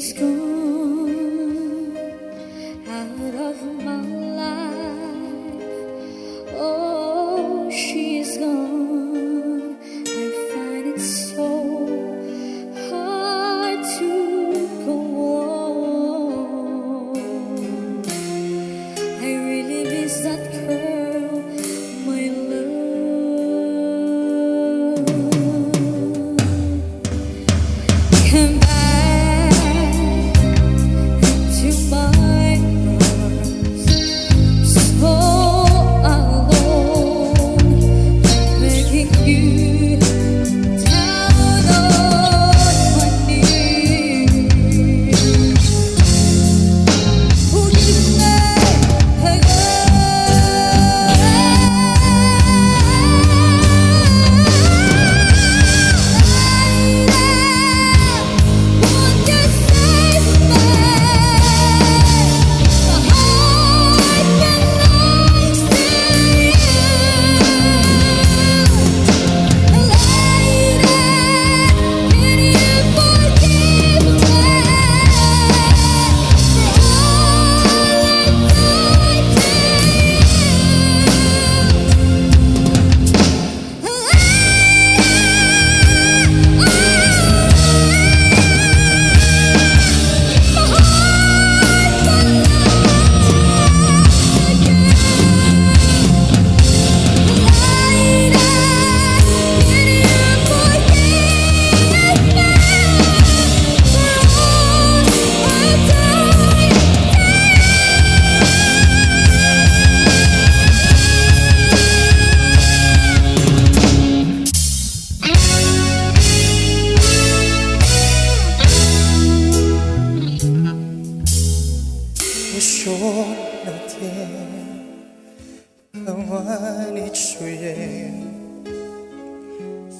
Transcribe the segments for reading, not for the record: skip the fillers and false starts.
She's gone out of my life. Oh, she's gone. I find it so hard to go on. I really miss that girl, my love. Come back to my arms, so alone, begging you down on my knees. Forgive me won't you save me? My heart belongs to you. Lady, can you forgive me for all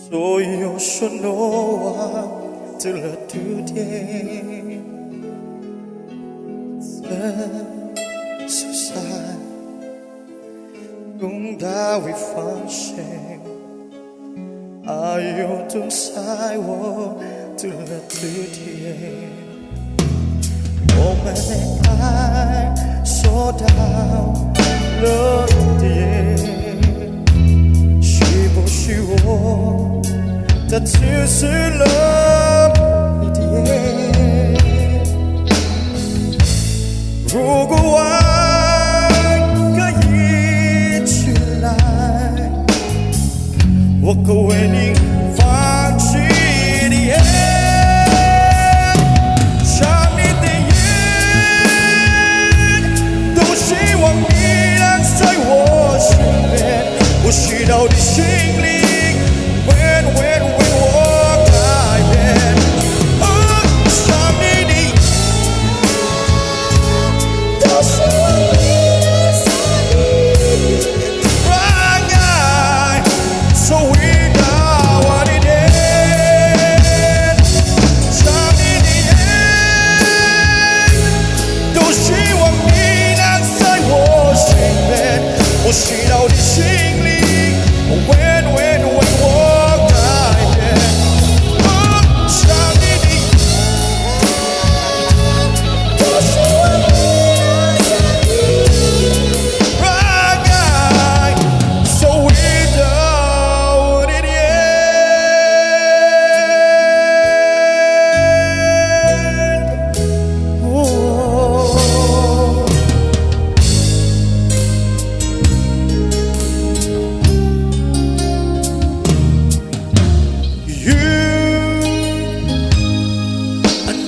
So you should know what to do today. So sad, kung dawi function. Ayaw tung saiwo to today. Oh man, I so down, look today. 是我的只是了一点。如果爱可以起来，我可为你放弃你。想你的眼，都希望你能在我身边。我需要你心里。When我改变，想你的，都是我的想你，right guy, so without what it is，想你的眼，都希望你能在我身边，我需要你心里。When我改变，想你的，都是我的想你，right guy, so without it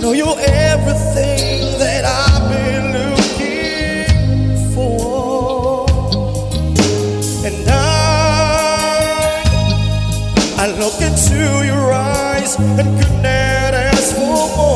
know you're everything that I've been looking for, and I look into your eyes and could not ask for more.